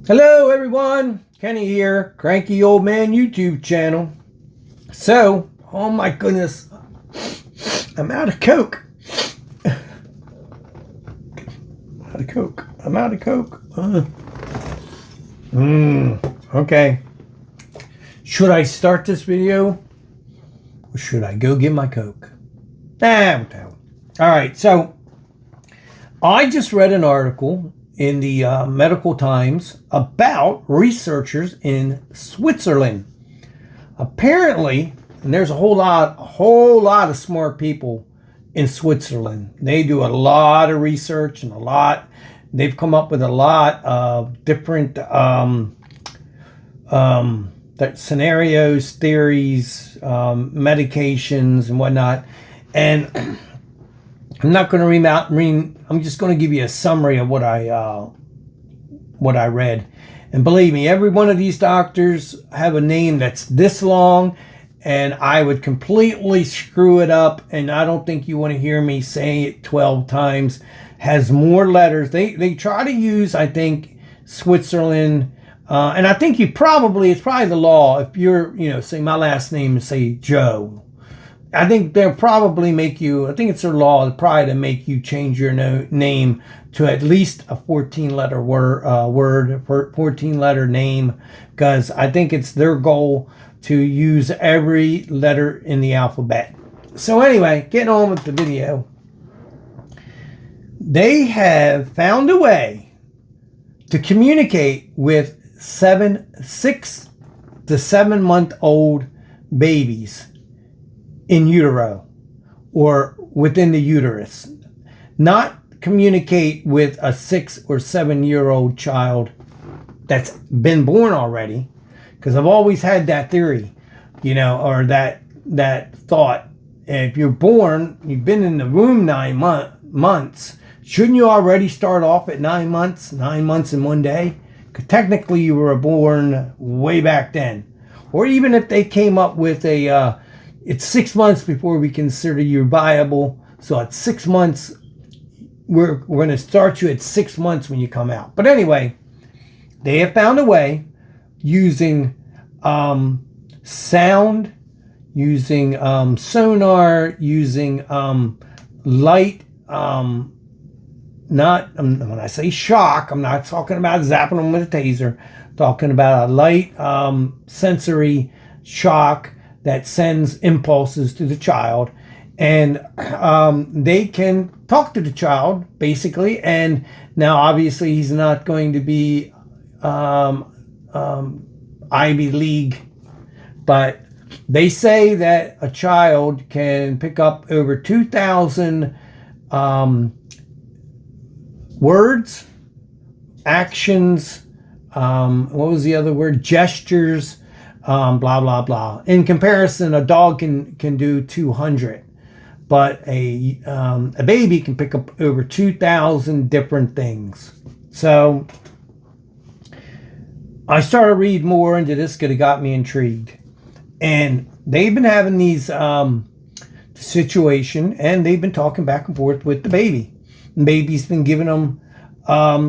Hello everyone, Kenny here, Cranky Old Man YouTube channel. So, oh my goodness, I'm out of Coke. I'm out of Coke. Okay. Should I start this video or should I go get my Coke? No. Alright, so I just read an article in the Medical Times about researchers in Switzerland. Apparently, and there's a whole lot of smart people in Switzerland. They do a lot of research and they've come up with a lot of different scenarios, theories, medications, and whatnot. And I'm not going to read. I'm just going to give you a summary of what I read. And believe me, every one of these doctors have a name that's this long, and I would completely screw it up. And I don't think you want to hear me say it 12 times. Has more letters. They try to use, I think, Switzerland, and I think it's probably the law. If you're, say my last name is say Joe. I think they'll probably make you, I think it's their law probably to make you change your name to at least a 14-letter word, 14-letter name, because I think it's their goal to use every letter in the alphabet. So anyway, getting on with the video. They have found a way to communicate with 6 to 7 month old babies in utero or within the uterus, not communicate with a 6 or 7 year old child that's been born already, because I've always had that theory, or that thought. If you're born, you've been in the womb 9 months, shouldn't you already start off at 9 months in 1 day? Because technically you were born way back then. Or even if they came up with it's 6 months before we consider you viable. So at 6 months, we're going to start you at 6 months when you come out. But anyway, they have found a way using sound, using sonar, using light. When I say shock, I'm not talking about zapping them with a taser. I'm talking about a light sensory shock that sends impulses to the child, and they can talk to the child basically. And now obviously he's not going to be Ivy League, but they say that a child can pick up over 2,000 words, actions, what was the other word? Gestures, blah, blah, blah. In comparison, a dog can do 200, but a baby can pick up over 2,000 different things. So I started reading more into this because it got me intrigued. And they've been having these situation, and they've been talking back and forth with the baby. The baby's been giving them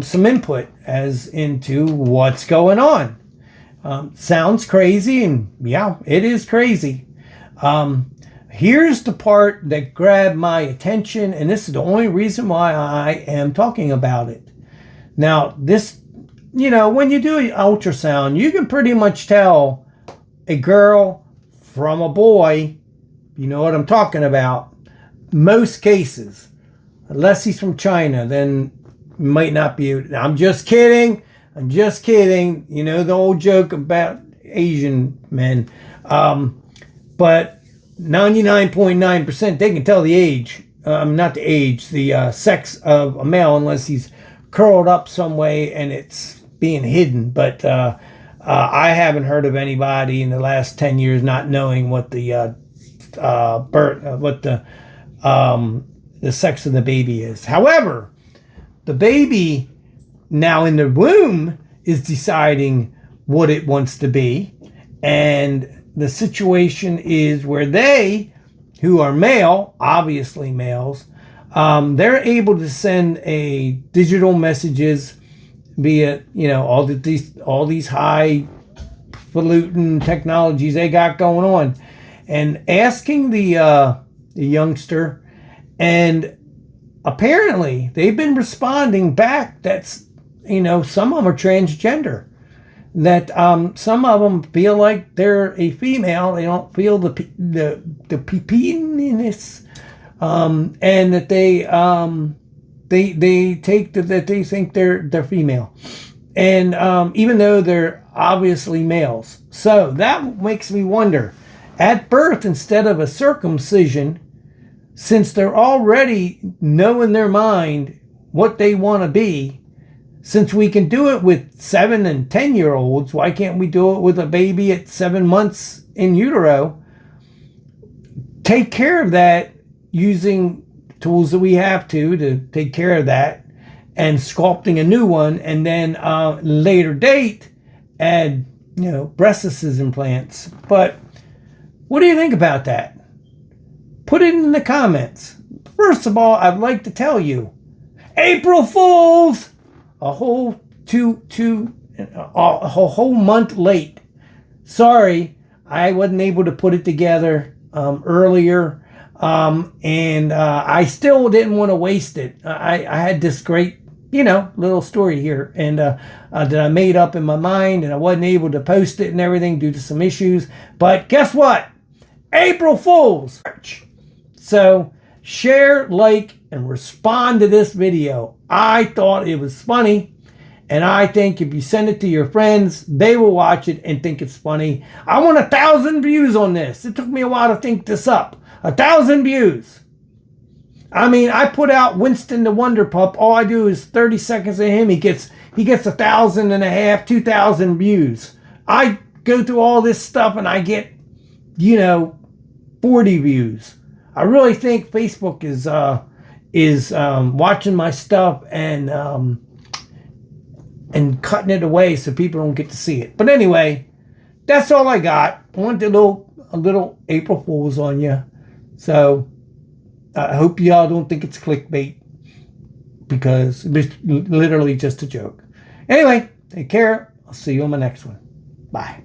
some input as into what's going on. Sounds crazy, and yeah, it is crazy. Here's the part that grabbed my attention, and this is the only reason why I am talking about it. Now, this, when you do an ultrasound, you can pretty much tell a girl from a boy. You know what I'm talking about. Most cases, unless he's from China, then might not be. I'm just kidding. The old joke about Asian men. But 99.9%, they can tell the age. Not the age, the sex of a male, unless he's curled up some way and it's being hidden. But I haven't heard of anybody in the last 10 years not knowing what the the sex of the baby is. However, the baby now in the womb is deciding what it wants to be. And the situation is where they, who are male, obviously males, they're able to send a digital messages be it, all these high polluting technologies they got going on, and asking the youngster, and apparently they've been responding back. That's, some of them are transgender. That some of them feel like they're a female. They don't feel the penis, and that they take that they think they're female, and even though they're obviously males. So that makes me wonder, at birth instead of a circumcision, since they're already know in their mind what they want to be, since we can do it with 7 and 10-year-olds, why can't we do it with a baby at 7 months in utero? Take care of that using tools that we have to take care of that, and sculpting a new one, and then later date add breast implants. But what do you think about that? Put it in the comments. First of all, I'd like to tell you, April Fools! A whole a whole month late. Sorry, I wasn't able to put it together earlier, and I still didn't want to waste it. I had this great, little story here, and that I made up in my mind, and I wasn't able to post it and everything due to some issues. But guess what? April Fools! So share, like, and respond to this video. I thought it was funny, and I think if you send it to your friends, they will watch it and think it's funny. I want 1,000 views on this. It took me a while to think this up. 1,000 views. I mean, I put out Winston the Wonder Pup. All I do is 30 seconds of him. He gets 1,500, 2,000 views. I go through all this stuff and I get, 40 views. I really think Facebook is watching my stuff and cutting it away so people don't get to see it. But anyway, that's all I got. I wanted a little April Fools on you. So I hope y'all don't think it's clickbait, because it's literally just a joke. Anyway, take care. I'll see you on my next one. Bye.